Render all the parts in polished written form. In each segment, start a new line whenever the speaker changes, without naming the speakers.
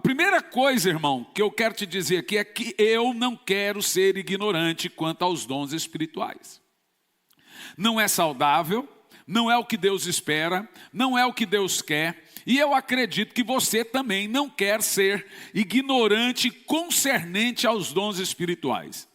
primeira coisa, irmão, que eu quero te dizer aqui é que eu não quero ser ignorante quanto aos dons espirituais. Não é saudável, não é o que Deus espera, não é o que Deus quer. E eu acredito que você também não quer ser ignorante concernente aos dons espirituais.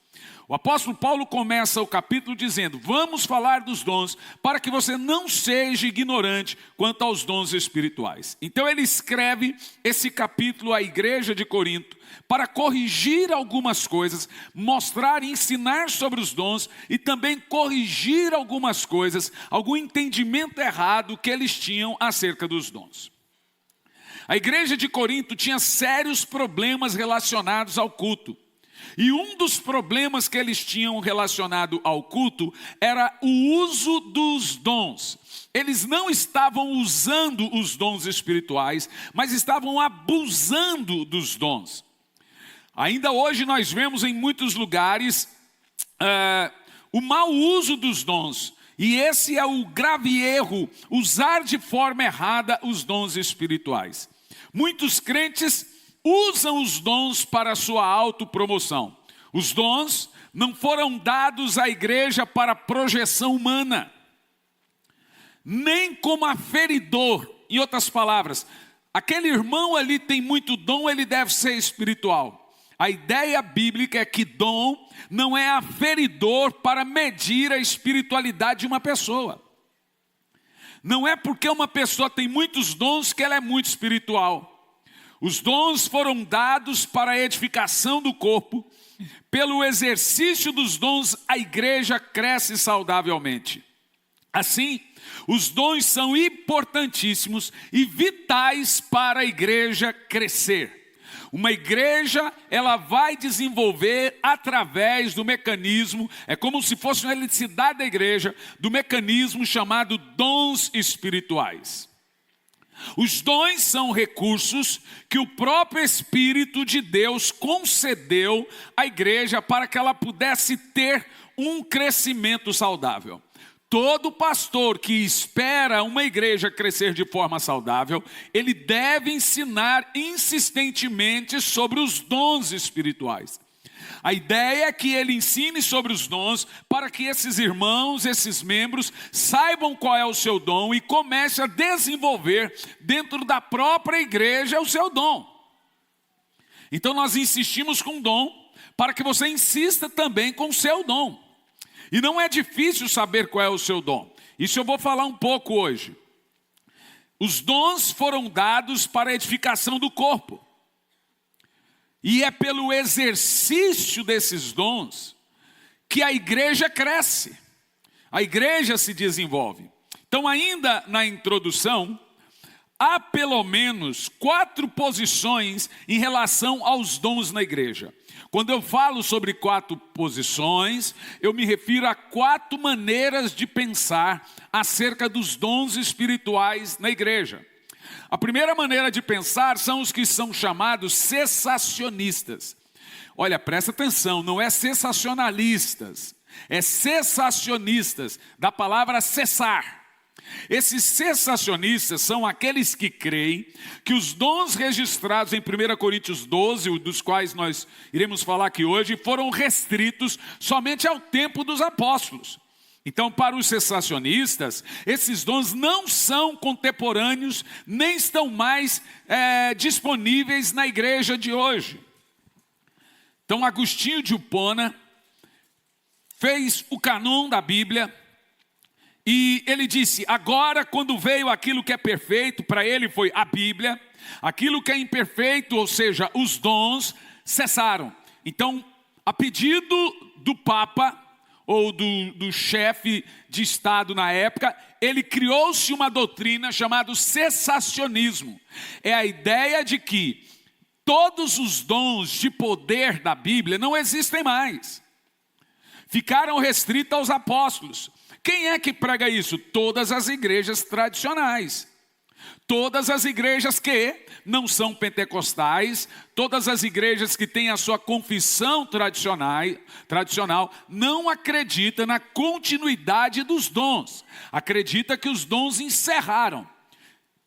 O apóstolo Paulo começa o capítulo dizendo: vamos falar dos dons para que você não seja ignorante quanto aos dons espirituais. Então ele escreve esse capítulo à igreja de Corinto para corrigir algumas coisas, mostrar e ensinar sobre os dons e também corrigir algumas coisas, algum entendimento errado que eles tinham acerca dos dons. A igreja de Corinto tinha sérios problemas relacionados ao culto. E um dos problemas que eles tinham relacionado ao culto era o uso dos dons. Eles não estavam usando os dons espirituais, mas estavam abusando dos dons. Ainda hoje nós vemos em muitos lugares o mau uso dos dons. E esse é o grave erro, usar de forma errada os dons espirituais. Muitos crentes usam os dons para a sua autopromoção. Os dons não foram dados à igreja para projeção humana, nem como aferidor. Em outras palavras, aquele irmão ali tem muito dom, ele deve ser espiritual. A ideia bíblica é que dom não é aferidor para medir a espiritualidade de uma pessoa. Não é porque uma pessoa tem muitos dons que ela é muito espiritual. Os dons foram dados para a edificação do corpo. Pelo exercício dos dons, a igreja cresce saudavelmente. Assim, os dons são importantíssimos e vitais para a igreja crescer. Uma igreja, ela vai desenvolver através do mecanismo, é como se fosse uma eletricidade da igreja, do mecanismo chamado dons espirituais. Os dons são recursos que o próprio Espírito de Deus concedeu à igreja para que ela pudesse ter um crescimento saudável. Todo pastor que espera uma igreja crescer de forma saudável, ele deve ensinar insistentemente sobre os dons espirituais. A ideia é que ele ensine sobre os dons para que esses irmãos, esses membros, saibam qual é o seu dom e comece a desenvolver dentro da própria igreja o seu dom. Então nós insistimos com o dom para que você insista também com o seu dom. E não é difícil saber qual é o seu dom. Isso eu vou falar um pouco hoje. Os dons foram dados para a edificação do corpo. E é pelo exercício desses dons que a igreja cresce. A igreja se desenvolve. Então, ainda na introdução, há pelo menos 4 posições em relação aos dons na igreja. Quando eu falo sobre 4 posições, eu me refiro a 4 maneiras de pensar acerca dos dons espirituais na igreja. A primeira maneira de pensar são os que são chamados cessacionistas. Olha, presta atenção, não é sensacionalistas, é cessacionistas, da palavra cessar. Esses cessacionistas são aqueles que creem que os dons registrados em 1 Coríntios 12, dos quais nós iremos falar aqui hoje, foram restritos somente ao tempo dos apóstolos. Então, para os cessacionistas, esses dons não são contemporâneos, nem estão mais disponíveis na igreja de hoje. Então, Agostinho de Hipona fez o cânon da Bíblia e ele disse: agora, quando veio aquilo que é perfeito, para ele foi a Bíblia, aquilo que é imperfeito, ou seja, os dons, cessaram. Então, a pedido do Papa, ou do chefe de Estado na época, ele criou-se uma doutrina chamada cessacionismo. É a ideia de que todos os dons de poder da Bíblia não existem mais. Ficaram restritos aos apóstolos. Quem é que prega isso? Todas as igrejas tradicionais. Todas as igrejas que não são pentecostais, todas as igrejas que têm a sua confissão tradicional, não acreditam na continuidade dos dons. Acredita que os dons encerraram.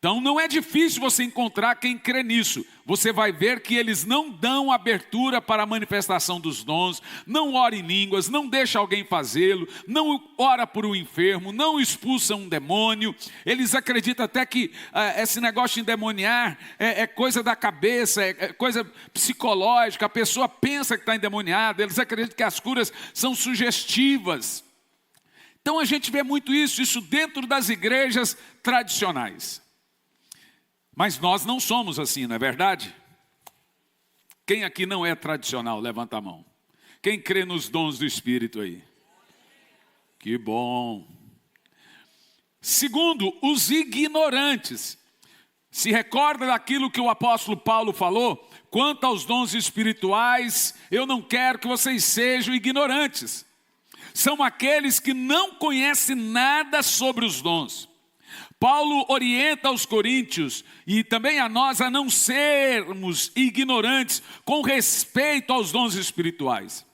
Então não é difícil você encontrar quem crê nisso. Você vai ver que eles não dão abertura para a manifestação dos dons, não ora em línguas, não deixa alguém fazê-lo, não ora por um enfermo, não expulsa um demônio. Eles acreditam até que esse negócio de endemoniar é coisa da cabeça, é coisa psicológica, a pessoa pensa que está endemoniada, eles acreditam que as curas são sugestivas. Então a gente vê muito isso dentro das igrejas tradicionais. Mas nós não somos assim, não é verdade? Quem aqui não é tradicional, levanta a mão. Quem crê nos dons do Espírito aí? Que bom. Segundo, os ignorantes. Se recorda daquilo que o apóstolo Paulo falou? Quanto aos dons espirituais, eu não quero que vocês sejam ignorantes. São aqueles que não conhecem nada sobre os dons. Paulo orienta aos coríntios e também a nós a não sermos ignorantes com respeito aos dons espirituais.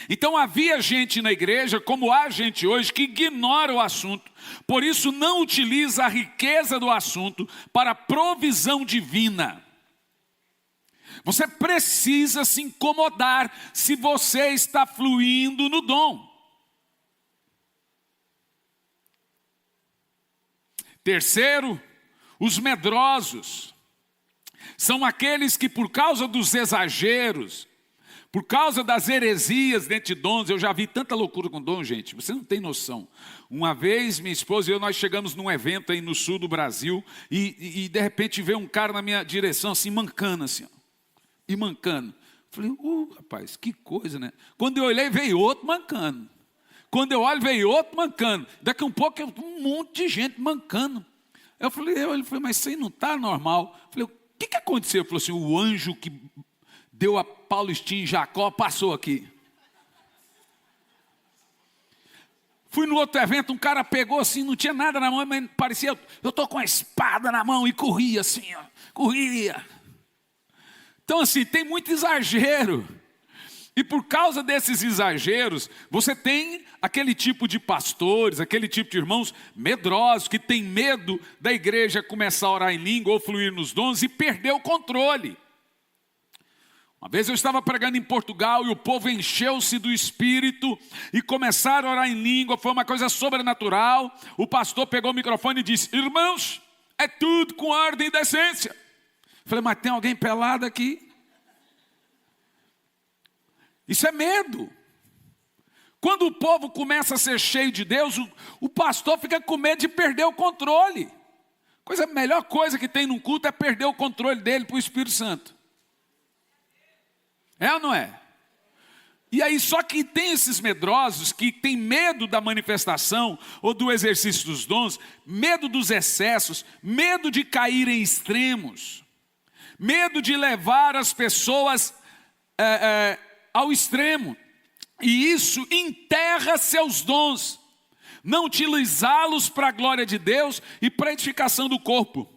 Então havia gente na igreja, como há gente hoje, que ignora o assunto, por isso não utiliza a riqueza do assunto para provisão divina. Você precisa se incomodar se você está fluindo no dom. Terceiro, os medrosos. São aqueles que por causa dos exageros, por causa das heresias dentro de dons, eu já vi tanta loucura com dom, gente, você não tem noção. Uma vez, minha esposa e eu, nós chegamos num evento aí no sul do Brasil, e de repente veio um cara na minha direção, assim, mancando, assim, ó, e mancando. Falei, rapaz, que coisa, né? Quando eu olhei, veio outro mancando. Quando eu olho, veio outro mancando. Daqui a um pouco, um monte de gente mancando. Ele falou, mas isso aí não está normal. Eu falei, o que aconteceu? Ele falou assim, o anjo que deu a Paulistinha em Jacó passou aqui. Fui no outro evento, um cara pegou assim, não tinha nada na mão, mas parecia, eu estou com a espada na mão e corria assim, ó, corria. Então assim, tem muito exagero. E por causa desses exageros, você tem aquele tipo de pastores, aquele tipo de irmãos medrosos, que tem medo da igreja começar a orar em língua ou fluir nos dons e perder o controle. Uma vez eu estava pregando em Portugal e o povo encheu-se do Espírito e começaram a orar em língua, foi uma coisa sobrenatural. O pastor pegou o microfone e disse, irmãos, é tudo com ordem e decência. Falei, mas tem alguém pelado aqui? Isso é medo. Quando o povo começa a ser cheio de Deus, o pastor fica com medo de perder o controle. A melhor coisa que tem num culto é perder o controle dele para o Espírito Santo. É ou não é? E aí, só que tem esses medrosos que têm medo da manifestação ou do exercício dos dons, medo dos excessos, medo de cair em extremos, medo de levar as pessoas ao extremo, e isso enterra seus dons, não utilizá-los para a glória de Deus e para a edificação do corpo.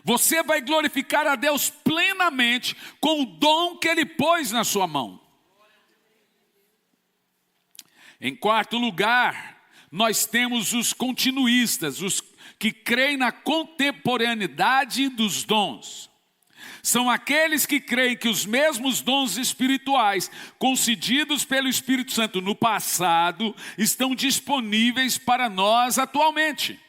Você vai glorificar a Deus plenamente com o dom que Ele pôs na sua mão. Em quarto lugar, nós temos os continuistas, os que creem na contemporaneidade dos dons. São aqueles que creem que os mesmos dons espirituais concedidos pelo Espírito Santo no passado estão disponíveis para nós atualmente.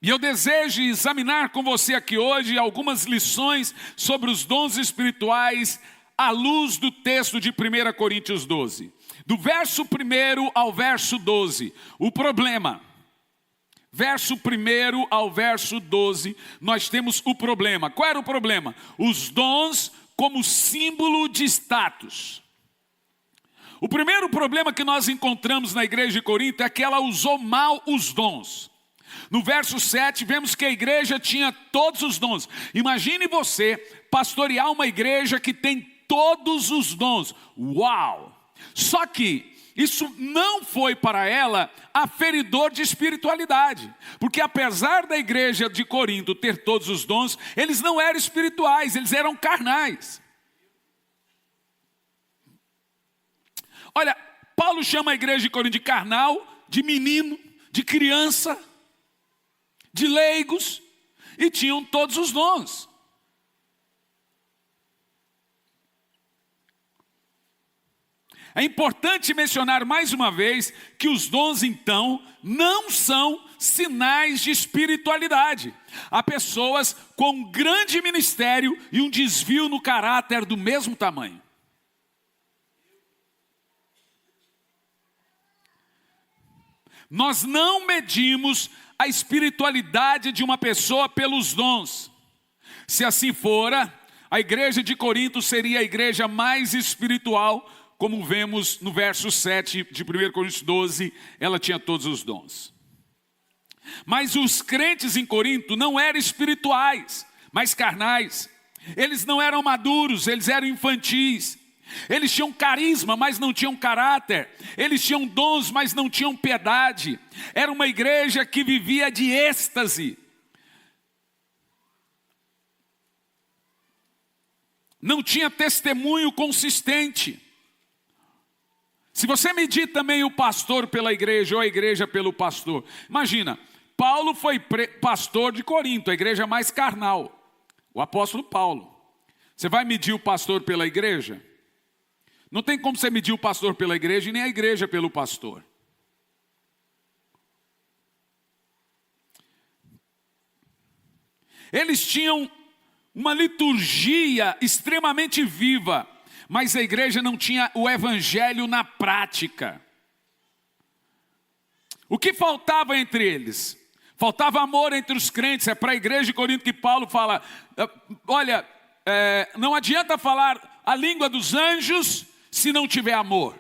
E eu desejo examinar com você aqui hoje algumas lições sobre os dons espirituais à luz do texto de 1 Coríntios 12. Do verso 1 ao verso 12, o problema. Verso 1 ao verso 12, nós temos o problema. Qual era o problema? Os dons como símbolo de status. O primeiro problema que nós encontramos na igreja de Corinto é que ela usou mal os dons. No verso 7, vemos que a igreja tinha todos os dons. Imagine você pastorear uma igreja que tem todos os dons. Uau! Só que isso não foi para ela aferidor de espiritualidade. Porque apesar da igreja de Corinto ter todos os dons, eles não eram espirituais, eles eram carnais. Olha, Paulo chama a igreja de Corinto de carnal, de menino, de criança. de leigos, e tinham todos os dons. É importante mencionar mais uma vez que os dons, então, não são sinais de espiritualidade. Há pessoas com um grande ministério e um desvio no caráter do mesmo tamanho. Nós não medimos a espiritualidade de uma pessoa pelos dons. Se assim fora, a igreja de Corinto seria a igreja mais espiritual, como vemos no verso 7 de 1 Coríntios 12, ela tinha todos os dons. Mas os crentes em Corinto não eram espirituais, mas carnais. Eles não eram maduros, eles eram infantis. Eles tinham carisma, mas não tinham caráter. Eles tinham dons, mas não tinham piedade. Era uma igreja que vivia de êxtase. Não tinha testemunho consistente. Se você medir também o pastor pela igreja ou a igreja pelo pastor, imagina, Paulo foi pastor de Corinto, a igreja mais carnal, o apóstolo Paulo. Você vai medir o pastor pela igreja? Não tem como você medir o pastor pela igreja e nem a igreja pelo pastor. Eles tinham uma liturgia extremamente viva, mas a igreja não tinha o evangelho na prática. O que faltava entre eles? Faltava amor entre os crentes. É para a igreja de Corinto que Paulo fala, olha, não adianta falar a língua dos anjos se não tiver amor.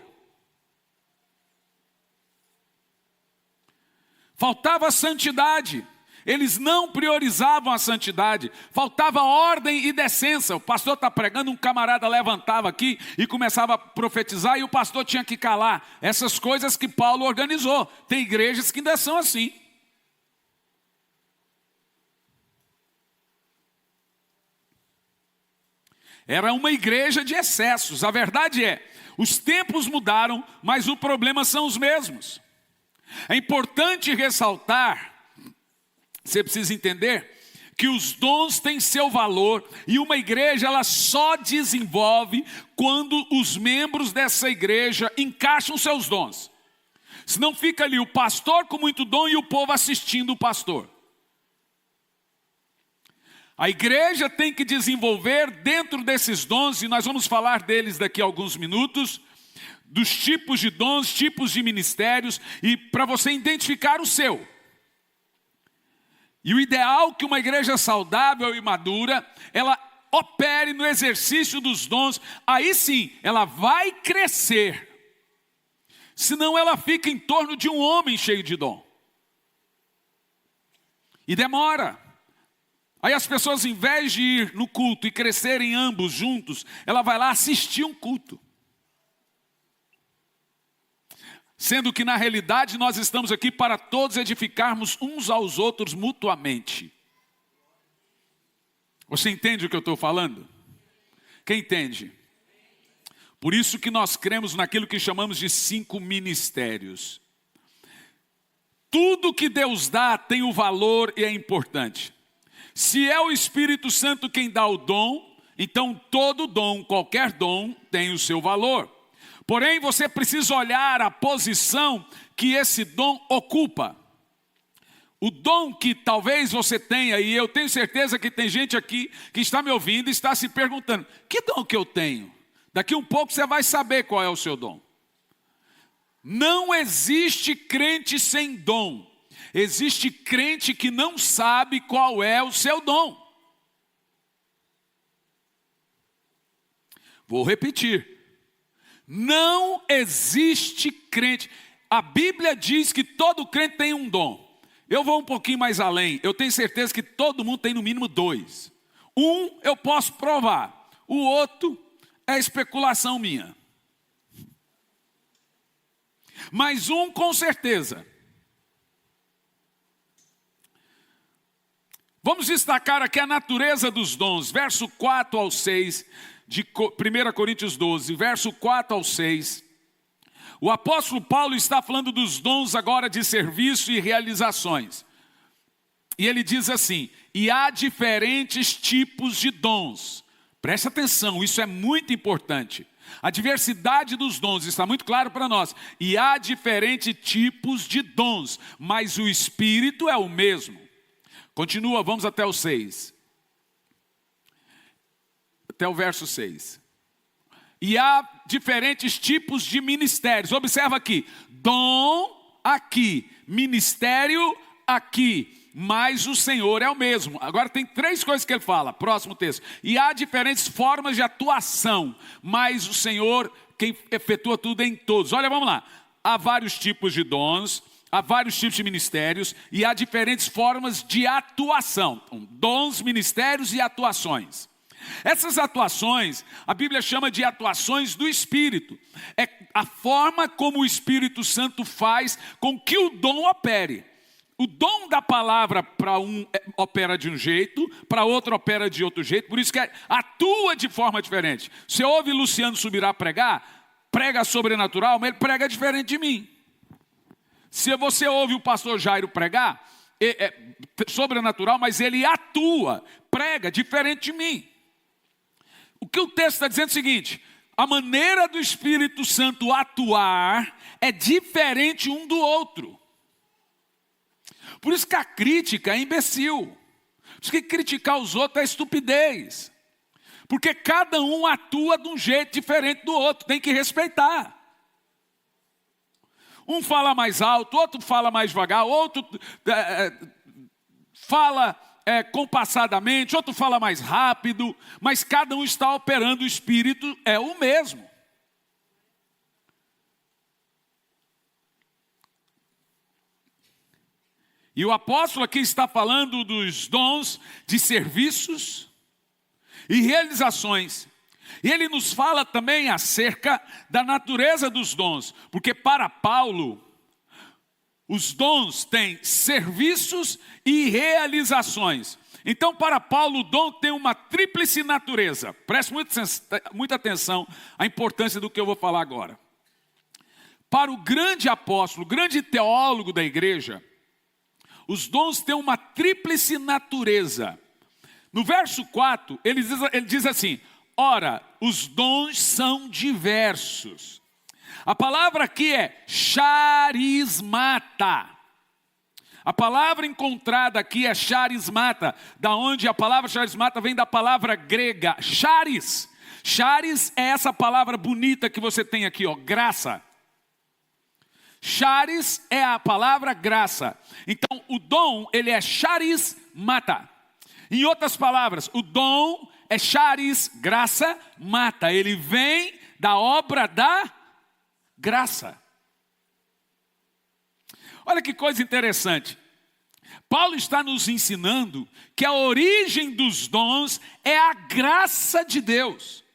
Faltava santidade. Eles não priorizavam a santidade. Faltava ordem e decência. O pastor está pregando, um camarada levantava aqui e começava a profetizar e o pastor tinha que calar. Essas coisas que Paulo organizou. Tem igrejas que ainda são assim. Era uma igreja de excessos. A verdade é, os tempos mudaram, mas o problema são os mesmos. É importante ressaltar, você precisa entender, que os dons têm seu valor e uma igreja ela só desenvolve quando os membros dessa igreja encaixam seus dons. Senão fica ali o pastor com muito dom e o povo assistindo o pastor. A igreja tem que desenvolver dentro desses dons, e nós vamos falar deles daqui a alguns minutos, dos tipos de dons, tipos de ministérios, e para você identificar o seu. E o ideal é que uma igreja saudável e madura, ela opere no exercício dos dons, aí sim, ela vai crescer. Senão ela fica em torno de um homem cheio de dom. E demora. Aí as pessoas, em vez de ir no culto e crescerem ambos juntos, ela vai lá assistir um culto. Sendo que na realidade nós estamos aqui para todos edificarmos uns aos outros mutuamente. Você entende o que eu estou falando? Quem entende? Por isso que nós cremos naquilo que chamamos de 5 ministérios. Tudo que Deus dá tem o valor e é importante. Se é o Espírito Santo quem dá o dom, então todo dom, qualquer dom, tem o seu valor. Porém, você precisa olhar a posição que esse dom ocupa. O dom que talvez você tenha, e eu tenho certeza que tem gente aqui que está me ouvindo e está se perguntando, que dom que eu tenho? Daqui um pouco você vai saber qual é o seu dom. Não existe crente sem dom. Existe crente que não sabe qual é o seu dom. Vou repetir. Não existe crente. A Bíblia diz que todo crente tem um dom. Eu vou um pouquinho mais além. Eu tenho certeza que todo mundo tem no mínimo 2. Um eu posso provar. O outro é especulação minha. Mas um com certeza. Vamos destacar aqui a natureza dos dons, verso 4 ao 6, de 1 Coríntios 12, verso 4 ao 6. O apóstolo Paulo está falando dos dons agora de serviço e realizações. E ele diz assim: e há diferentes tipos de dons. Preste atenção, isso é muito importante. A diversidade dos dons está muito claro para nós. E há diferentes tipos de dons, mas o Espírito é o mesmo. Continua, vamos até o 6. Até o verso 6. E há diferentes tipos de ministérios. Observa aqui, dom aqui, ministério aqui. Mas o Senhor é o mesmo. Agora tem 3 coisas que ele fala. Próximo texto. E há diferentes formas de atuação, mas o Senhor quem efetua tudo em todos. Olha, vamos lá. Há vários tipos de dons, há vários tipos de ministérios, e há diferentes formas de atuação. Então, dons, ministérios e atuações. Essas atuações, a Bíblia chama de atuações do Espírito. É a forma como o Espírito Santo faz com que o dom opere. O dom da palavra para um opera de um jeito, para outro opera de outro jeito, por isso que atua de forma diferente. Você ouve Luciano Subirá pregar, prega sobrenatural, mas ele prega diferente de mim. Se você ouve o pastor Jairo pregar, é sobrenatural, mas ele atua, prega diferente de mim. O que o texto está dizendo é o seguinte: a maneira do Espírito Santo atuar é diferente um do outro. Por isso que a crítica é imbecil. Por isso que criticar os outros é estupidez. Porque cada um atua de um jeito diferente do outro, tem que respeitar. Um fala mais alto, outro fala mais devagar, outro fala compassadamente, outro fala mais rápido, mas cada um está operando, o Espírito é o mesmo. E o apóstolo aqui está falando dos dons de serviços e realizações. E ele nos fala também acerca da natureza dos dons, porque para Paulo, os dons têm serviços e realizações. Então, para Paulo, o dom tem uma tríplice natureza. Preste muita atenção à importância do que eu vou falar agora. Para o grande apóstolo, o grande teólogo da igreja, os dons têm uma tríplice natureza. No verso 4, ele diz assim: ora, os dons são diversos. A palavra aqui é charismata. A palavra encontrada aqui é charismata, da onde a palavra charismata vem da palavra grega, charis. Charis é essa palavra bonita que você tem aqui, ó, graça. Charis é a palavra graça. Então, o dom, ele é charismata. Em outras palavras, o dom é charis, graça, mata. Ele vem da obra da graça. Olha que coisa interessante. Paulo está nos ensinando que a origem dos dons é a graça de Deus.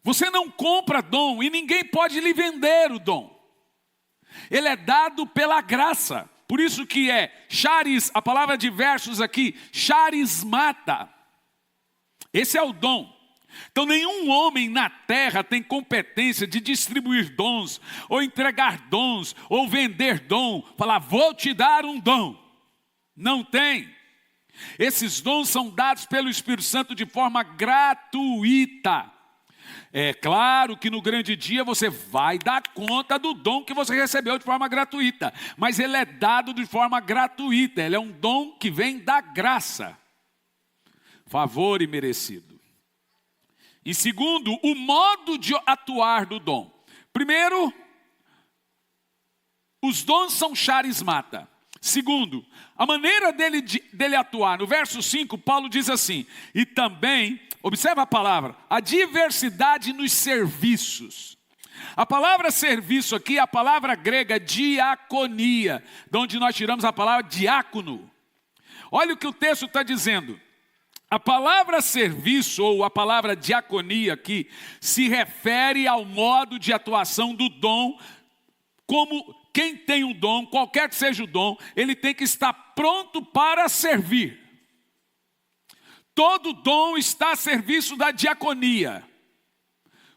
Você não compra dom e ninguém pode lhe vender o dom. Ele é dado pela graça. Por isso que é charis, a palavra diversos aqui, charismata. Esse é o dom. Então nenhum homem na terra tem competência de distribuir dons, ou entregar dons, ou vender dom, falar, vou te dar um dom. Não tem. Esses dons são dados pelo Espírito Santo de forma gratuita. É claro que no grande dia você vai dar conta do dom que você recebeu de forma gratuita, mas ele é dado de forma gratuita, ele é um dom que vem da graça, favor e merecido. E segundo, o modo de atuar do dom. Primeiro, os dons são charismata. Segundo, a maneira dele atuar. No verso 5, Paulo diz assim, e também, observa a palavra, a diversidade nos serviços. A palavra serviço aqui é a palavra grega diaconia, de onde nós tiramos a palavra diácono. Olha o que o texto está dizendo. A palavra serviço, ou a palavra diaconia aqui, se refere ao modo de atuação do dom, como quem tem um dom, qualquer que seja o dom, ele tem que estar pronto para servir. Todo dom está a serviço da diaconia.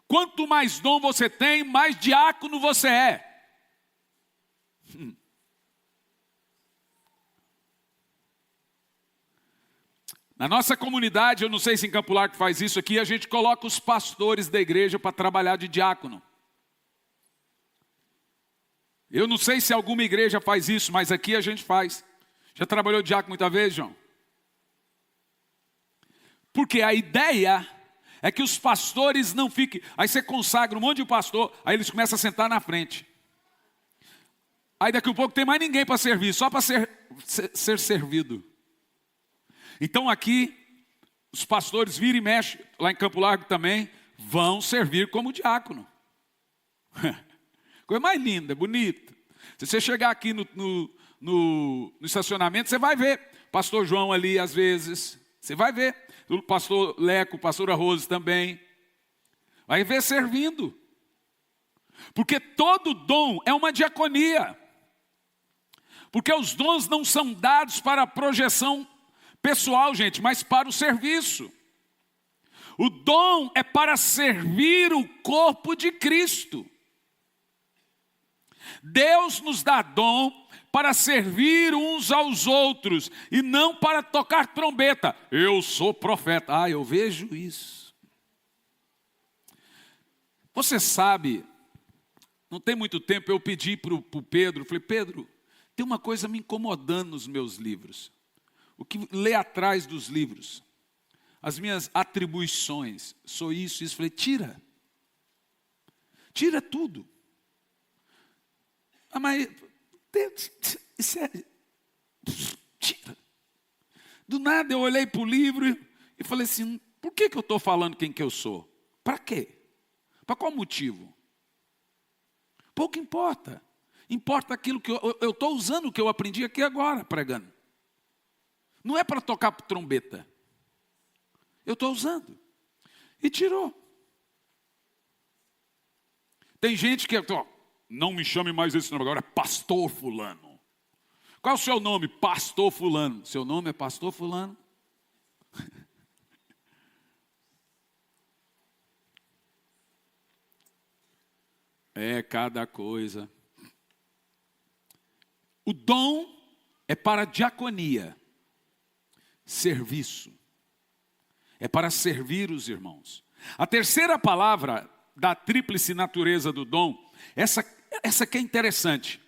Quanto mais dom você tem, mais diácono você é. Na nossa comunidade, eu não sei se em Campo Largo faz isso aqui, a gente coloca os pastores da igreja para trabalhar de diácono. Eu não sei se alguma igreja faz isso, mas aqui a gente faz. Já trabalhou de diácono muita vez, João? Porque a ideia é que os pastores não fiquem... Aí você consagra um monte de pastor, aí eles começam a sentar na frente. Aí daqui a pouco tem mais ninguém para servir, só para ser servido. Então aqui, os pastores viram e mexem, lá em Campo Largo também, vão servir como diácono. Coisa mais linda, bonita. Se você chegar aqui no estacionamento, você vai ver pastor João ali às vezes. Você vai ver o pastor Leco, pastora Rose também. Vai ver servindo. Porque todo dom é uma diaconia. Porque os dons não são dados para a projeção pessoal, gente, mas para o serviço. O dom é para servir o corpo de Cristo. Deus nos dá dom para servir uns aos outros e não para tocar trombeta. Eu sou profeta. Eu vejo isso. Você sabe, não tem muito tempo eu pedi para o Pedro, falei, Pedro, tem uma coisa me incomodando nos meus livros. O que lê atrás dos livros? As minhas atribuições, sou isso, isso. Falei, tira. Tira tudo. Mas, isso é... Tira. Do nada eu olhei para o livro e falei assim, por que eu estou falando quem que eu sou? Para quê? Para qual motivo? Pouco importa. Importa aquilo que eu estou usando, o que eu aprendi aqui agora, pregando. Não é para tocar trombeta. Eu estou usando. E tirou. Tem gente que... não me chame mais esse nome, agora é pastor fulano. Qual é o seu nome? Pastor fulano. Seu nome é pastor fulano? É cada coisa. O dom é para diaconia, serviço. É para servir os irmãos. A terceira palavra da tríplice natureza do dom, essa que é interessante.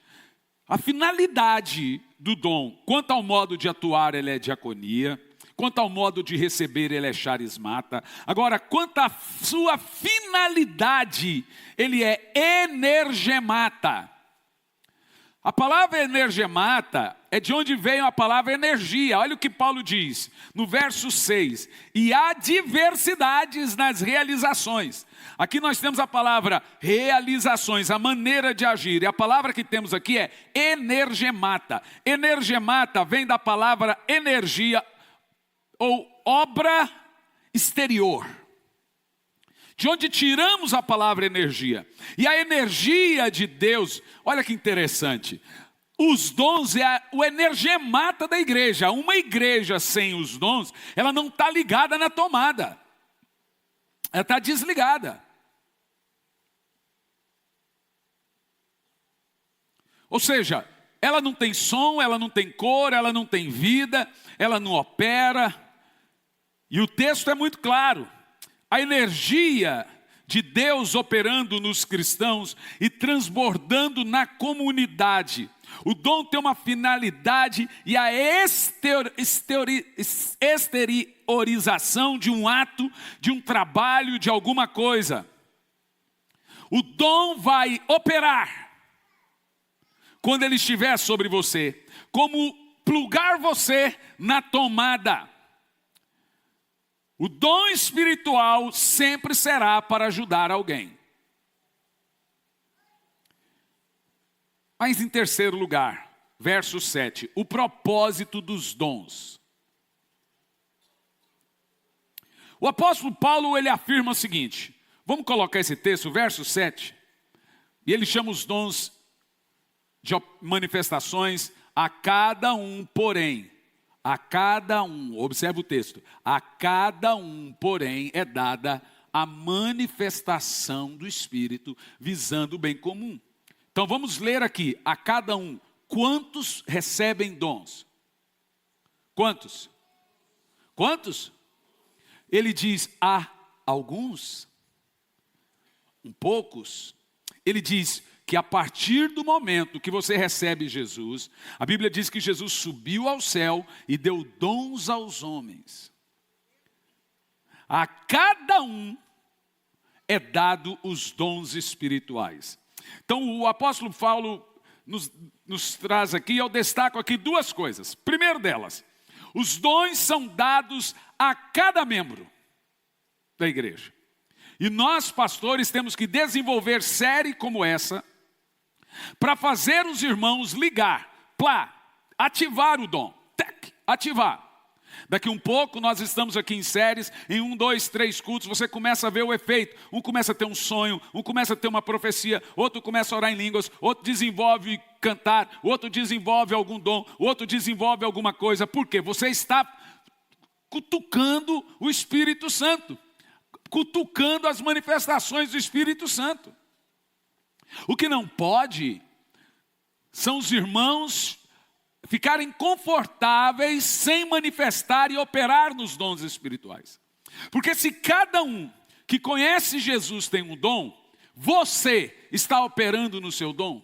A finalidade do dom, quanto ao modo de atuar, ele é diaconia. Quanto ao modo de receber, ele é charismata. Agora, quanto à sua finalidade, ele é energemata. A palavra energemata é de onde veio a palavra energia. Olha o que Paulo diz no verso 6. E há diversidades nas realizações. Aqui nós temos a palavra realizações, a maneira de agir. E a palavra que temos aqui é energemata. Energemata vem da palavra energia ou obra exterior. De onde tiramos a palavra energia. E a energia de Deus, olha que interessante. Os dons é o energemata da igreja. Uma igreja sem os dons, ela não está ligada na tomada. Ela está desligada. Ou seja, ela não tem som, ela não tem cor, ela não tem vida, ela não opera. E o texto é muito claro. A energia de Deus operando nos cristãos e transbordando na comunidade. O dom tem uma finalidade e a exteriorização de um ato, de um trabalho, de alguma coisa. O dom vai operar quando ele estiver sobre você, como plugar você na tomada. O dom espiritual sempre será para ajudar alguém. Mas em terceiro lugar, verso 7, o propósito dos dons. O apóstolo Paulo, ele afirma o seguinte, vamos colocar esse texto, verso 7, e ele chama os dons de manifestações a cada um, porém. A cada um, observe o texto, a cada um, porém, é dada a manifestação do Espírito, visando o bem comum. Então vamos ler aqui, a cada um, quantos recebem dons? Quantos? Quantos? Ele diz, há alguns, poucos. Ele diz que a partir do momento que você recebe Jesus, a Bíblia diz que Jesus subiu ao céu e deu dons aos homens. A cada um é dado os dons espirituais. Então o apóstolo Paulo nos traz aqui, eu destaco aqui duas coisas. Primeiro delas, os dons são dados a cada membro da igreja. E nós, pastores, temos que desenvolver série como essa, para fazer os irmãos ligar, ativar o dom, ativar. Daqui um pouco nós estamos aqui em séries, em 1, 2, 3 cultos, você começa a ver o efeito. Um começa a ter um sonho, um começa a ter uma profecia, outro começa a orar em línguas, outro desenvolve cantar, outro desenvolve algum dom, outro desenvolve alguma coisa. Por quê? Você está cutucando o Espírito Santo, cutucando as manifestações do Espírito Santo. O que não pode são os irmãos ficarem confortáveis sem manifestar e operar nos dons espirituais. Porque se cada um que conhece Jesus tem um dom, você está operando no seu dom.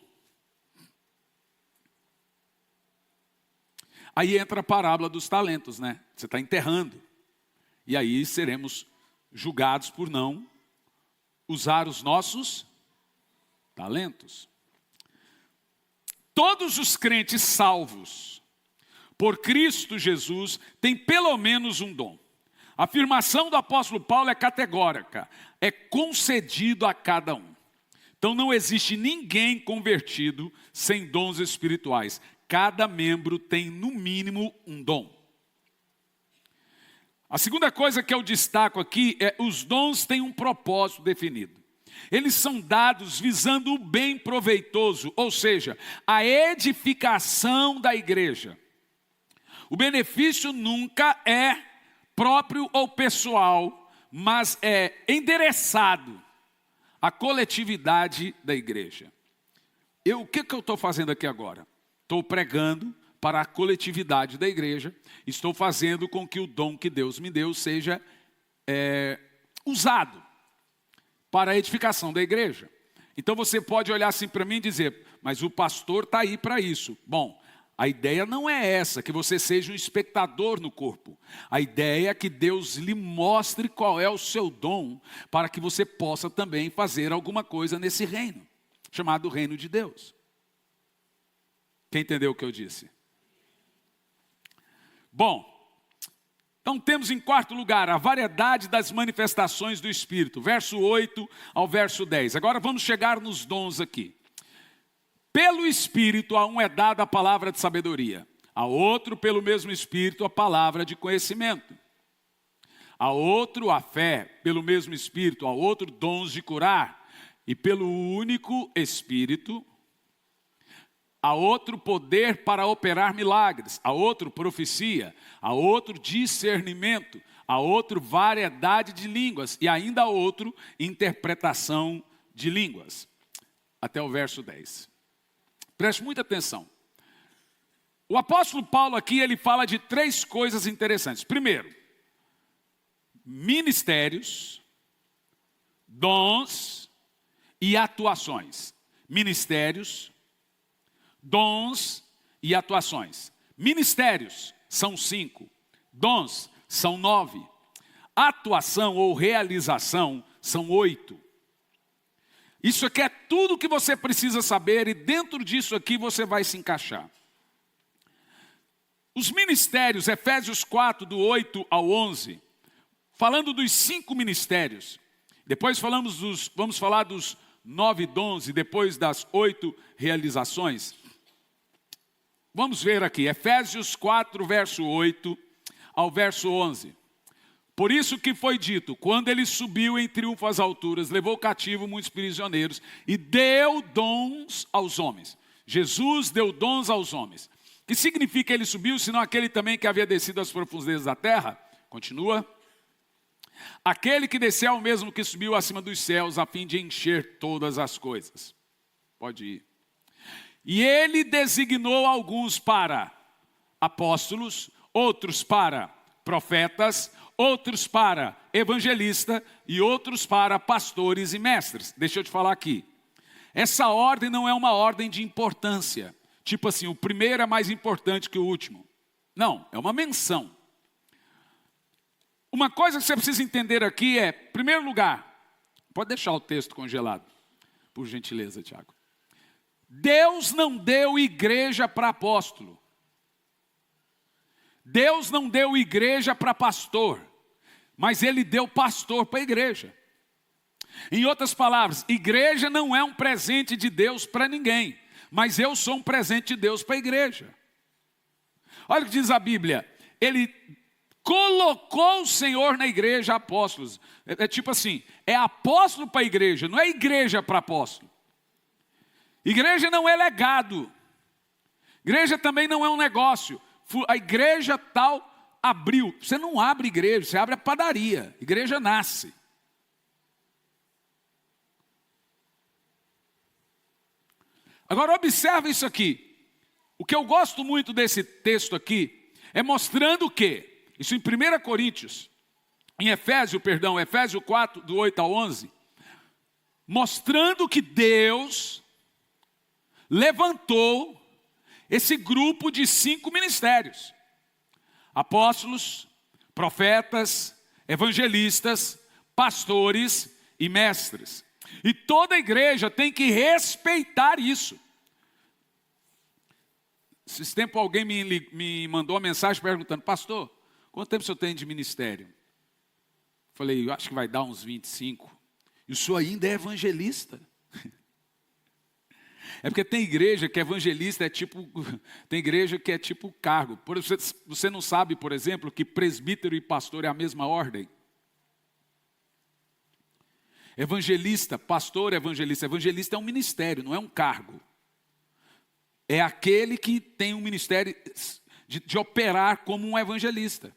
Aí entra a parábola dos talentos, né? Você está enterrando. E aí seremos julgados por não usar os nossos talentos. Todos os crentes salvos por Cristo Jesus têm pelo menos um dom. A afirmação do apóstolo Paulo é categórica, é concedido a cada um. Então não existe ninguém convertido sem dons espirituais. Cada membro tem no mínimo um dom. A segunda coisa que eu destaco aqui é os dons têm um propósito definido. Eles são dados visando o bem proveitoso, ou seja, a edificação da igreja. O benefício nunca é próprio ou pessoal, mas é endereçado à coletividade da igreja. O que eu estou fazendo aqui agora? Estou pregando para a coletividade da igreja, estou fazendo com que o dom que Deus me deu seja usado para a edificação da igreja. Então você pode olhar assim para mim e dizer, mas o pastor está aí para isso. Bom, a ideia não é essa, que você seja um espectador no corpo. A ideia é que Deus lhe mostre qual é o seu dom, para que você possa também fazer alguma coisa nesse reino, chamado reino de Deus. Quem entendeu o que eu disse? Bom, então temos em quarto lugar a variedade das manifestações do Espírito, verso 8 ao verso 10. Agora vamos chegar nos dons aqui. Pelo Espírito a um é dada a palavra de sabedoria, a outro pelo mesmo Espírito a palavra de conhecimento, a outro a fé pelo mesmo Espírito, a outro dons de curar, e pelo único Espírito a outro poder para operar milagres, a outro profecia, a outro discernimento, a outro variedade de línguas e ainda a outro interpretação de línguas. Até o verso 10. Preste muita atenção. O apóstolo Paulo aqui, ele fala de três coisas interessantes. Primeiro, ministérios, dons e atuações. Ministérios, dons e atuações. Ministérios são 5, dons são 9, atuação ou realização são 8. Isso aqui é tudo o que você precisa saber e dentro disso aqui você vai se encaixar. Os ministérios, Efésios 4, do 8 ao 11, falando dos 5 ministérios, depois vamos falar dos 9 dons e depois das 8 realizações. Vamos ver aqui, Efésios 4, verso 8 ao verso 11. Por isso que foi dito, quando ele subiu em triunfo às alturas, levou cativo muitos prisioneiros e deu dons aos homens. Jesus deu dons aos homens. Que significa ele subiu, senão aquele também que havia descido às profundezas da terra? Continua. Aquele que desceu é o mesmo que subiu acima dos céus, a fim de encher todas as coisas. Pode ir. E ele designou alguns para apóstolos, outros para profetas, outros para evangelista e outros para pastores e mestres. Deixa eu te falar aqui. Essa ordem não é uma ordem de importância. Tipo assim, o primeiro é mais importante que o último. Não, é uma menção. Uma coisa que você precisa entender aqui é, em primeiro lugar, pode deixar o texto congelado, por gentileza, Tiago. Deus não deu igreja para apóstolo. Deus não deu igreja para pastor. Mas Ele deu pastor para a igreja. Em outras palavras, igreja não é um presente de Deus para ninguém. Mas eu sou um presente de Deus para a igreja. Olha o que diz a Bíblia. Ele colocou o Senhor na igreja apóstolos. É tipo assim, é apóstolo para a igreja, não é igreja para apóstolo. Igreja não é legado. Igreja também não é um negócio. A igreja tal abriu. Você não abre igreja, você abre a padaria. Igreja nasce. Agora observe isso aqui. O que eu gosto muito desse texto aqui é mostrando o quê? Isso em 1 Coríntios, Efésios 4, do 8 ao 11. Mostrando que Deus levantou esse grupo de 5 ministérios. Apóstolos, profetas, evangelistas, pastores e mestres. E toda a igreja tem que respeitar isso. Esse tempo alguém me mandou uma mensagem perguntando: pastor, quanto tempo o senhor tem de ministério? Falei, eu acho que vai dar uns 25. E o senhor ainda é evangelista? É porque tem igreja que evangelista é tipo, tem igreja que é tipo cargo. Por exemplo, você não sabe, por exemplo, que presbítero e pastor é a mesma ordem? Evangelista, pastor, evangelista. Evangelista é um ministério, não é um cargo. É aquele que tem um ministério de operar como um evangelista.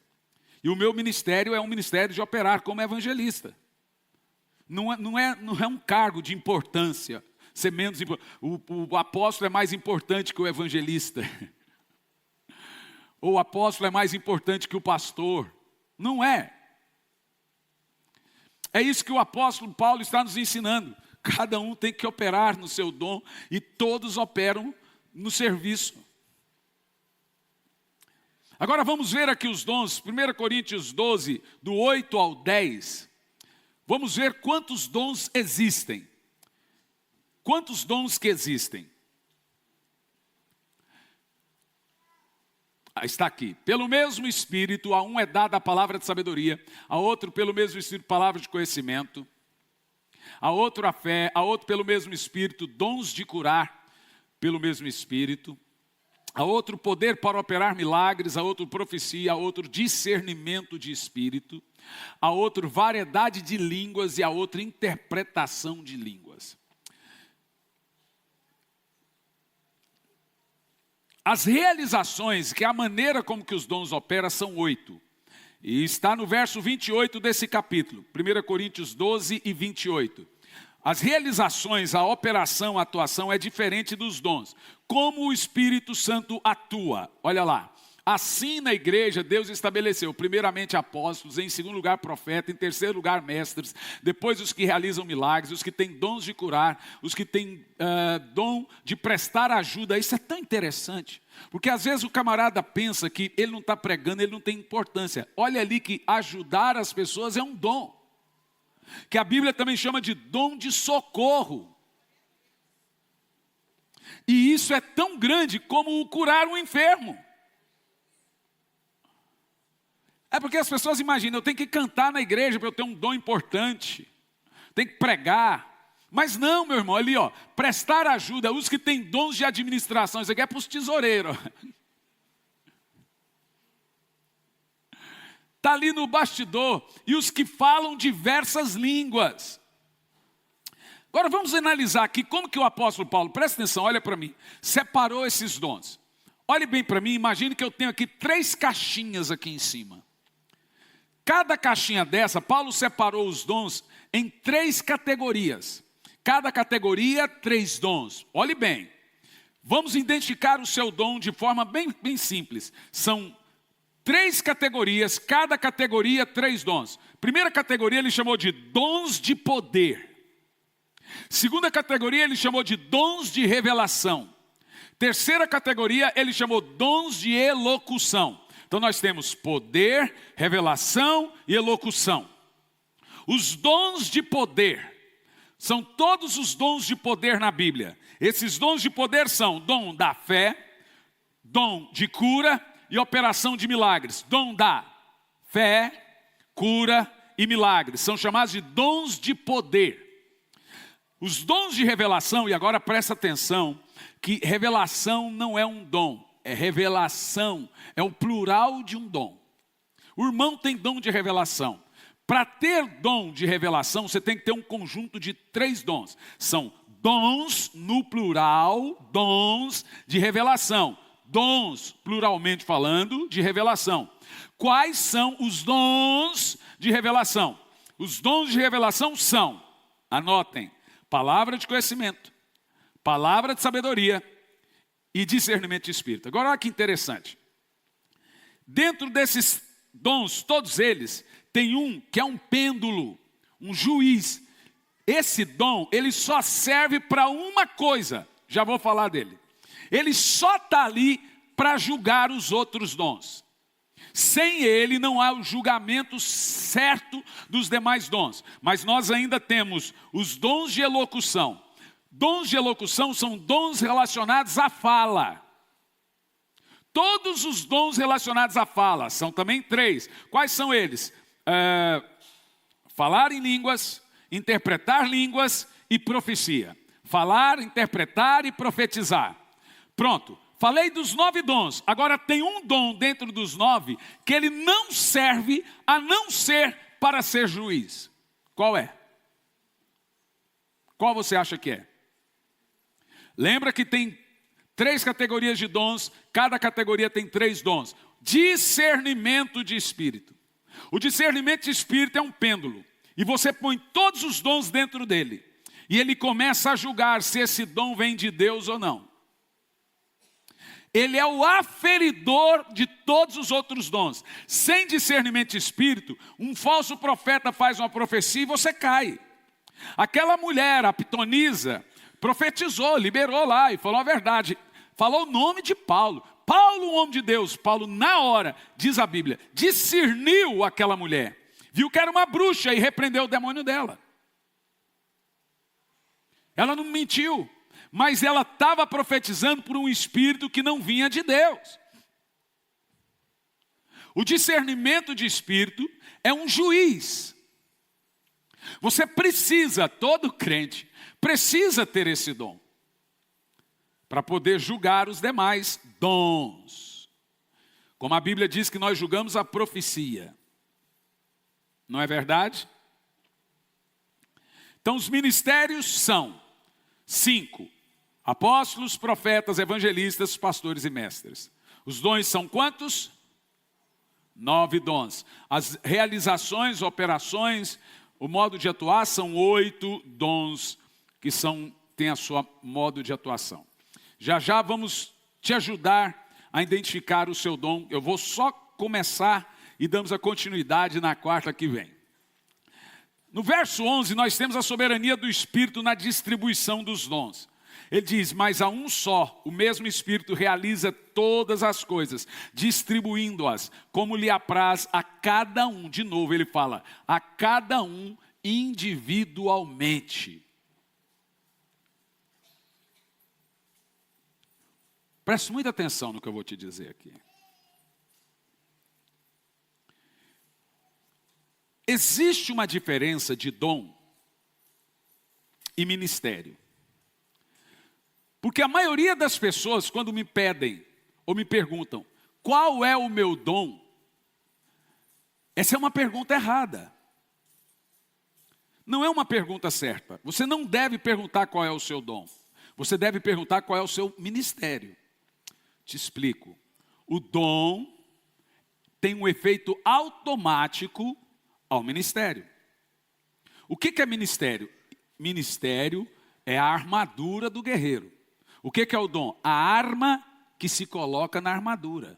E o meu ministério é um ministério de operar como evangelista. Não é um cargo de importância. Ser menos o apóstolo é mais importante que o evangelista. Ou o apóstolo é mais importante que o pastor. Não é. É isso que o apóstolo Paulo está nos ensinando. Cada um tem que operar no seu dom e todos operam no serviço. Agora vamos ver aqui os dons. 1 Coríntios 12, do 8 ao 10. Vamos ver quantos dons existem. Quantos dons que existem? Está aqui. Pelo mesmo Espírito, a um é dada a palavra de sabedoria, a outro pelo mesmo Espírito, palavra de conhecimento, a outro a fé, a outro pelo mesmo Espírito, dons de curar, pelo mesmo Espírito, a outro poder para operar milagres, a outro profecia, a outro discernimento de espírito, a outro variedade de línguas e a outro interpretação de línguas. As realizações, que é a maneira como que os dons operam, são 8. E está no verso 28 desse capítulo, 1 Coríntios 12 e 28. As realizações, a operação, a atuação é diferente dos dons. Como o Espírito Santo atua. Olha lá. Assim na igreja Deus estabeleceu primeiramente apóstolos, em segundo lugar profeta, em terceiro lugar mestres, depois os que realizam milagres, os que têm dons de curar, os que têm dom de prestar ajuda. Isso é tão interessante, porque às vezes o camarada pensa que ele não está pregando, ele não tem importância. Olha ali que ajudar as pessoas é um dom, que a Bíblia também chama de dom de socorro. E isso é tão grande como o curar um enfermo. É porque as pessoas imaginam, eu tenho que cantar na igreja para eu ter um dom importante, tenho que pregar. Mas não, meu irmão, ali ó, prestar ajuda, os que têm dons de administração, isso aqui é para os tesoureiros. Está ali no bastidor, e os que falam diversas línguas. Agora vamos analisar aqui como que o apóstolo Paulo, presta atenção, olha para mim, separou esses dons. Olhe bem para mim, imagine que eu tenho aqui 3 caixinhas aqui em cima. Cada caixinha dessa, Paulo separou os dons em 3 categorias. Cada categoria, 3 dons. Olhe bem, vamos identificar o seu dom de forma bem simples. São 3 categorias, cada categoria 3 dons. Primeira categoria ele chamou de dons de poder. Segunda categoria ele chamou de dons de revelação. Terceira categoria ele chamou dons de elocução. Então nós temos poder, revelação e elocução. Os dons de poder são todos os dons de poder na Bíblia. Esses dons de poder são dom da fé, dom de cura e operação de milagres. Dom da fé, cura e milagres. São chamados de dons de poder. Os dons de revelação, e agora presta atenção, que revelação não é um dom, é revelação, é o plural de um dom. O irmão tem dom de revelação. Para ter dom de revelação, você tem que ter um conjunto de 3 dons. São dons no plural, dons de revelação. Dons, pluralmente falando, de revelação. Quais são os dons de revelação? Os dons de revelação são, anotem, palavra de conhecimento, palavra de sabedoria e discernimento de espírito. Agora olha que interessante. Dentro desses dons, todos eles, tem um que é um pêndulo, um juiz. Esse dom, ele só serve para uma coisa. Já vou falar dele. Ele só está ali para julgar os outros dons. Sem ele não há o julgamento certo dos demais dons. Mas nós ainda temos os dons de elocução. Dons de elocução são dons relacionados à fala. Todos os dons relacionados à fala são também 3. Quais são eles? Falar em línguas, interpretar línguas e profecia. Falar, interpretar e profetizar. Pronto, falei dos 9 dons. Agora tem um dom dentro dos 9 que ele não serve a não ser para ser juiz. Qual é? Qual você acha que é? Lembra que tem 3 categorias de dons, cada categoria tem 3 dons. Discernimento de espírito. O discernimento de espírito é um pêndulo. E você põe todos os dons dentro dele. E ele começa a julgar se esse dom vem de Deus ou não. Ele é o aferidor de todos os outros dons. Sem discernimento de espírito, um falso profeta faz uma profecia e você cai. Aquela mulher, a pitonisa, profetizou, liberou lá e falou a verdade. Falou o nome de Paulo. Paulo, um homem de Deus, Paulo na hora, diz a Bíblia, discerniu aquela mulher. Viu que era uma bruxa e repreendeu o demônio dela. Ela não mentiu, mas ela estava profetizando por um espírito que não vinha de Deus. O discernimento de espírito é um juiz. Você precisa, todo crente, precisa ter esse dom. Para poder julgar os demais dons. Como a Bíblia diz que nós julgamos a profecia. Não é verdade? Então os ministérios são 5. Apóstolos, profetas, evangelistas, pastores e mestres. Os dons são quantos? 9 dons. As realizações, operações, o modo de atuar são 8 dons que têm a sua modo de atuação. Já já vamos te ajudar a identificar o seu dom. Eu vou só começar e damos a continuidade na quarta que vem. No verso 11 nós temos a soberania do Espírito na distribuição dos dons. Ele diz, mas a um só, o mesmo Espírito realiza todas as coisas, distribuindo-as como lhe apraz a cada um. De novo ele fala, a cada um individualmente. Preste muita atenção no que eu vou te dizer aqui. Existe uma diferença de dom e ministério. Porque a maioria das pessoas, quando me pedem ou me perguntam, qual é o meu dom? Essa é uma pergunta errada. Não é uma pergunta certa. Você não deve perguntar qual é o seu dom. Você deve perguntar qual é o seu ministério. Te explico. O dom tem um efeito automático ao ministério. O que é ministério? Ministério é a armadura do guerreiro. O que é o dom? A arma que se coloca na armadura.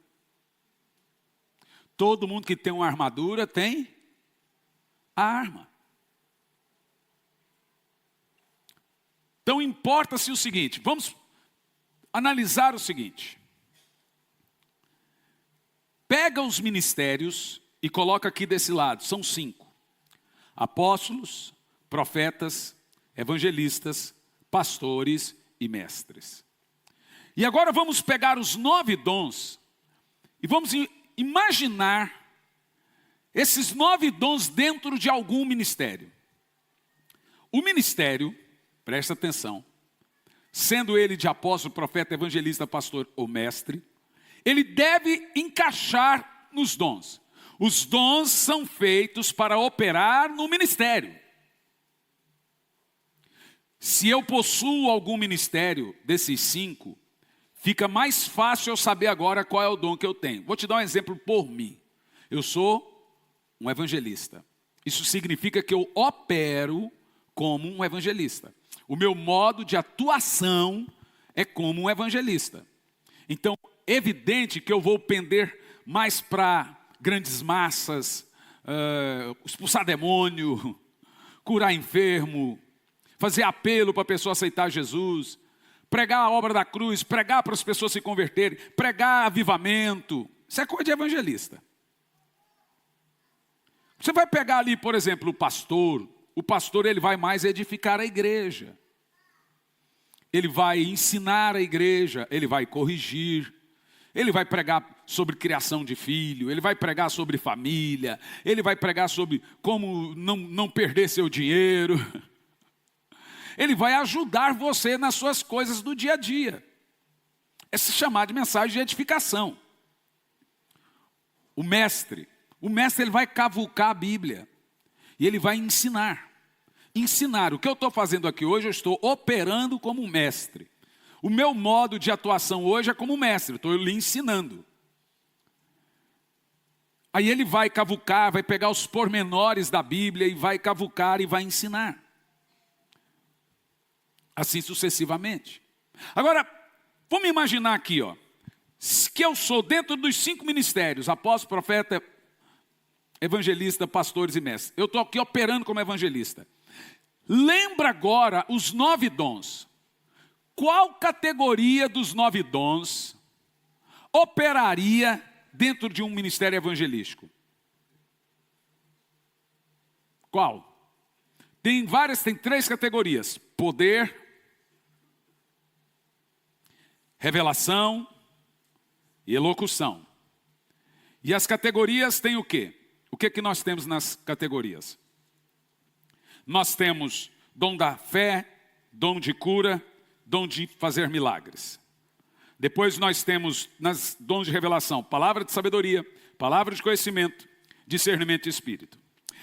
Todo mundo que tem uma armadura tem a arma. Então importa-se o seguinte, vamos analisar o seguinte. Pega os ministérios e coloca aqui desse lado, são 5. Apóstolos, profetas, evangelistas, pastores e mestres. E agora vamos pegar os 9 dons e vamos imaginar esses 9 dons dentro de algum ministério. O ministério, presta atenção, sendo ele de apóstolo, profeta, evangelista, pastor ou mestre, ele deve encaixar nos dons. Os dons são feitos para operar no ministério. Se eu possuo algum ministério desses 5, fica mais fácil eu saber agora qual é o dom que eu tenho. Vou te dar um exemplo por mim. Eu sou um evangelista. Isso significa que eu opero como um evangelista. O meu modo de atuação é como um evangelista. Então, evidente que eu vou pender mais para grandes massas, expulsar demônio, curar enfermo, fazer apelo para a pessoa aceitar Jesus, pregar a obra da cruz, pregar para as pessoas se converterem, pregar avivamento. Isso é coisa de evangelista. Você vai pegar ali, por exemplo, o pastor ele vai mais edificar a igreja. Ele vai ensinar a igreja, ele vai corrigir, ele vai pregar sobre criação de filho, ele vai pregar sobre família, ele vai pregar sobre como não perder seu dinheiro. Ele vai ajudar você nas suas coisas do dia a dia. É se chamar de mensagem de edificação. O mestre ele vai cavucar a Bíblia e ele vai ensinar. Ensinar, o que eu estou fazendo aqui hoje, eu estou operando como um mestre. O meu modo de atuação hoje é como mestre, estou lhe ensinando. Aí ele vai cavucar, vai pegar os pormenores da Bíblia e vai cavucar e vai ensinar. Assim sucessivamente. Agora, vamos imaginar aqui, que eu sou dentro dos 5 ministérios, apóstolo, profeta, evangelista, pastores e mestres. Eu estou aqui operando como evangelista. Lembra agora os 9 dons. Qual categoria dos 9 dons operaria dentro de um ministério evangelístico? Qual? Tem 3 categorias. Poder, revelação e elocução. E as categorias têm o quê? O que nós temos nas categorias? Nós temos dom da fé, dom de cura, dom de fazer milagres. Depois nós temos nas dons de revelação, palavra de sabedoria, palavra de conhecimento, discernimento de espírito.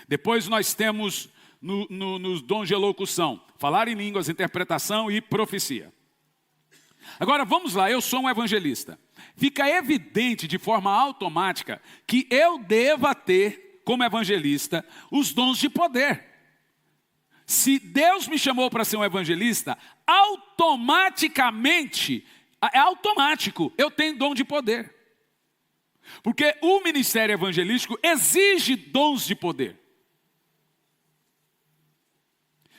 Depois nós temos nos dons de elocução, falar em línguas, interpretação e profecia. Agora vamos lá, eu sou um evangelista. Fica evidente de forma automática que eu deva ter, como evangelista, os dons de poder. Se Deus me chamou para ser um evangelista, automaticamente, é automático, eu tenho dom de poder. Porque o ministério evangelístico exige dons de poder.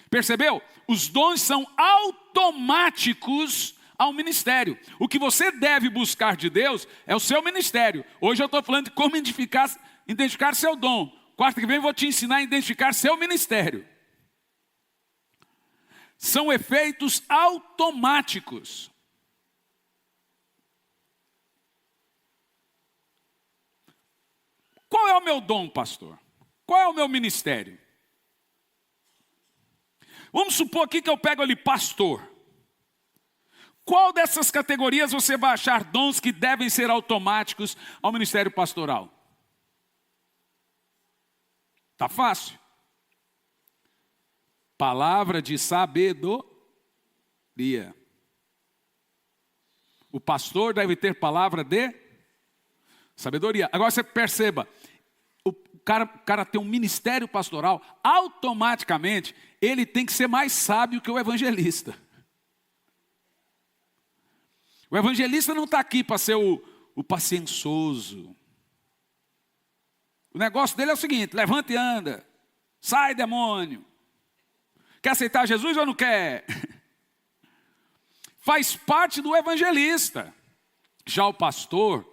Percebeu? Os dons são automáticos ao ministério. O que você deve buscar de Deus é o seu ministério. Hoje eu estou falando de como identificar seu dom. Quarta que vem eu vou te ensinar a identificar seu ministério. São efeitos automáticos. Qual é o meu dom, pastor? Qual é o meu ministério? Vamos supor aqui que eu pego ali pastor. Qual dessas categorias você vai achar dons que devem ser automáticos ao ministério pastoral? Tá fácil. Palavra de sabedoria. O pastor deve ter palavra de sabedoria. Agora você perceba, o cara tem um ministério pastoral, automaticamente ele tem que ser mais sábio que o evangelista. O evangelista não está aqui para ser o paciençoso. O negócio dele é o seguinte: levanta e anda. Sai, demônio. Quer aceitar Jesus ou não quer? Faz parte do evangelista. Já o pastor,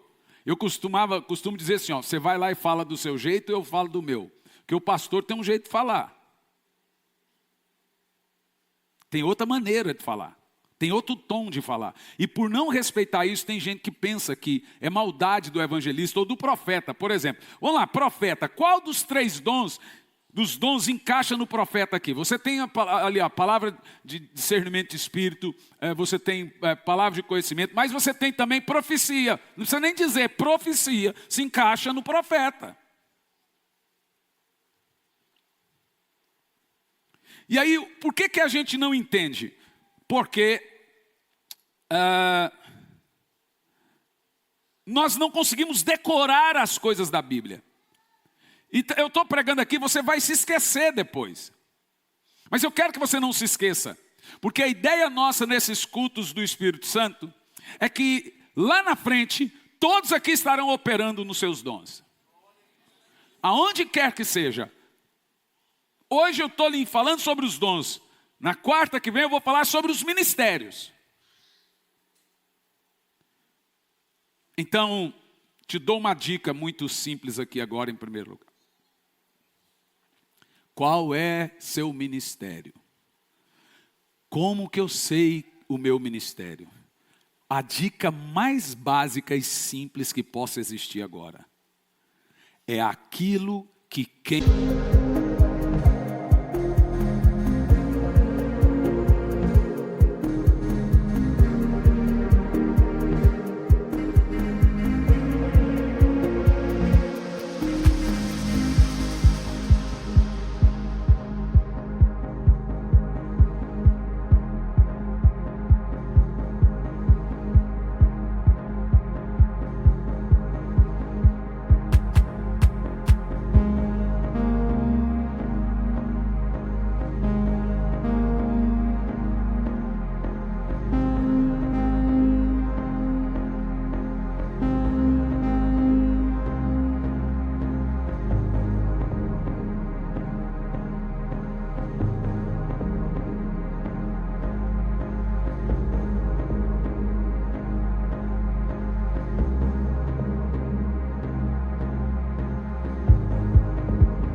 eu costumo dizer assim, ó, você vai lá e fala do seu jeito, eu falo do meu. Porque o pastor tem um jeito de falar. Tem outra maneira de falar. Tem outro tom de falar. E por não respeitar isso, tem gente que pensa que é maldade do evangelista ou do profeta. Por exemplo, vamos lá, profeta. Qual dos 3 dons, encaixa no profeta aqui? Você tem ali a palavra de discernimento de espírito, você tem palavra de conhecimento, mas você tem também profecia. Não precisa nem dizer, profecia se encaixa no profeta. E aí, por que a gente não entende? Porque nós não conseguimos decorar as coisas da Bíblia. E eu estou pregando aqui, você vai se esquecer depois. Mas eu quero que você não se esqueça. Porque a ideia nossa nesses cultos do Espírito Santo é que lá na frente, todos aqui estarão operando nos seus dons. Aonde quer que seja. Hoje eu estou lhe falando sobre os dons. Na quarta que vem eu vou falar sobre os ministérios. Então, te dou uma dica muito simples aqui agora em primeiro lugar. Qual é seu ministério? Como que eu sei o meu ministério? A dica mais básica e simples que possa existir agora. É aquilo que quem...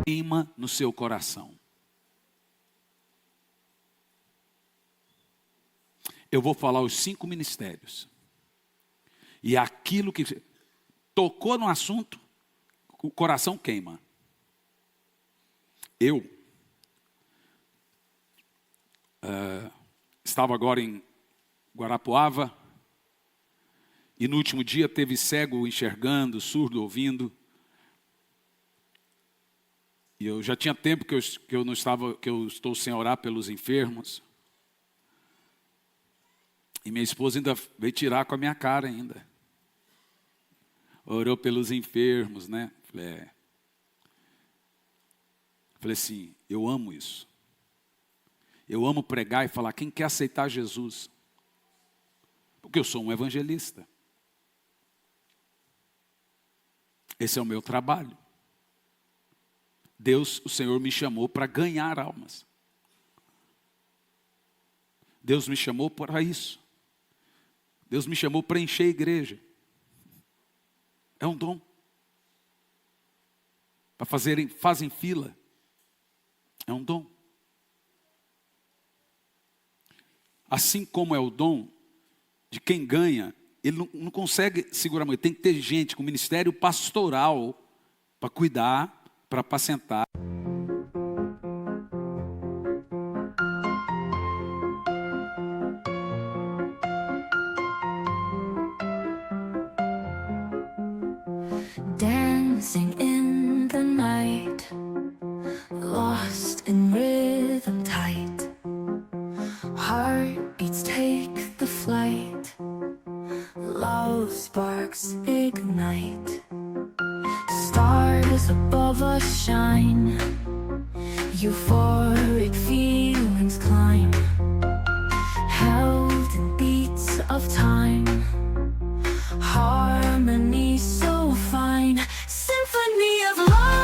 queima no seu coração. Eu vou falar os 5 ministérios. E aquilo que tocou no assunto, o coração queima. Eu estava agora em Guarapuava, e no último dia teve cego enxergando, surdo ouvindo. E eu já tinha tempo que eu estou sem orar pelos enfermos. E minha esposa ainda veio tirar com a minha cara ainda. Orou pelos enfermos, né? Falei assim, eu amo isso. Eu amo pregar e falar, quem quer aceitar Jesus? Porque eu sou um evangelista. Esse é o meu trabalho. Deus, o Senhor me chamou para ganhar almas. Deus me chamou para isso. Deus me chamou para encher a igreja. É um dom. Para fazem fila. É um dom. Assim como é o dom de quem ganha, ele não consegue segurar muito. Tem que ter gente com ministério pastoral para cuidar, para apacentar.
Dancing in the night, lost in rhythm tight. Heartbeats take the flight, love sparks ignite. Stars above us shine, euphoric feelings climb. Held in beats of time, harmony so fine. Symphony of love.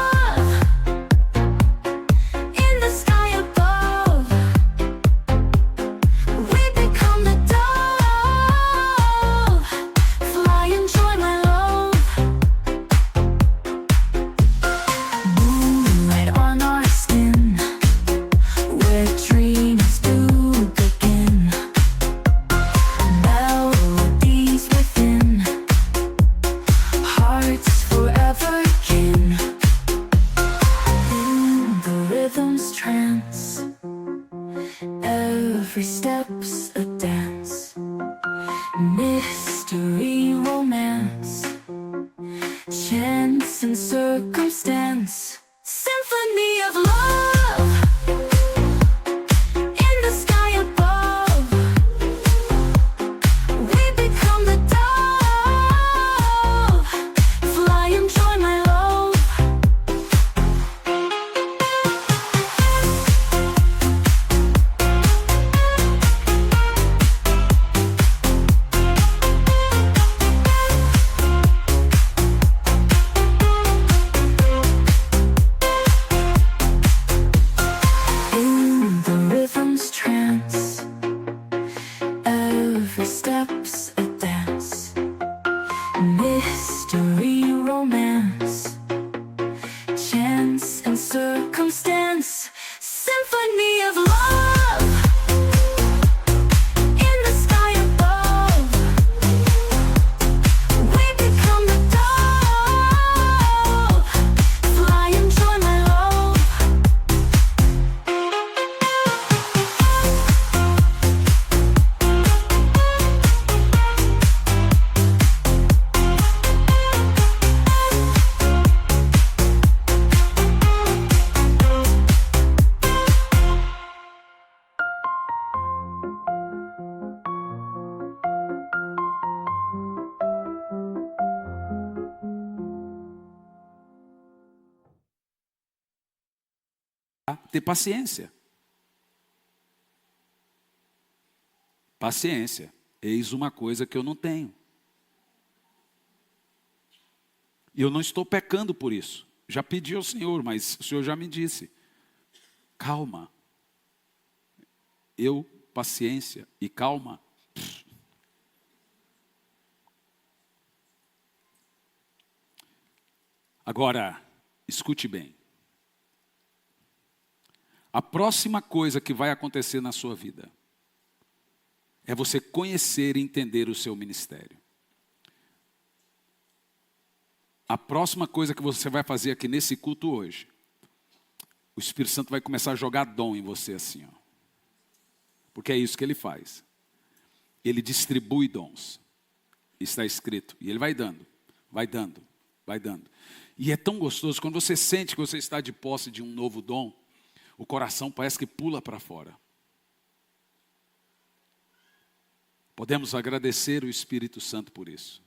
steps a dance, mystery, romance, chance and circumstance, symphony of love in the sky above. We become the dove, fly and join my love.
Ter paciência. Paciência. Eis uma coisa que eu não tenho. E eu não estou pecando por isso. Já pedi ao Senhor, mas o Senhor já me disse. Calma. Paciência e calma. Agora, escute bem. A próxima coisa que vai acontecer na sua vida é você conhecer e entender o seu ministério. A próxima coisa que você vai fazer aqui nesse culto hoje, o Espírito Santo vai começar a jogar dom em você assim, ó. Porque é isso que ele faz. Ele distribui dons. Está escrito. E ele vai dando, vai dando, vai dando. E é tão gostoso quando você sente que você está de posse de um novo dom. O coração parece que pula para fora. Podemos agradecer o Espírito Santo por isso.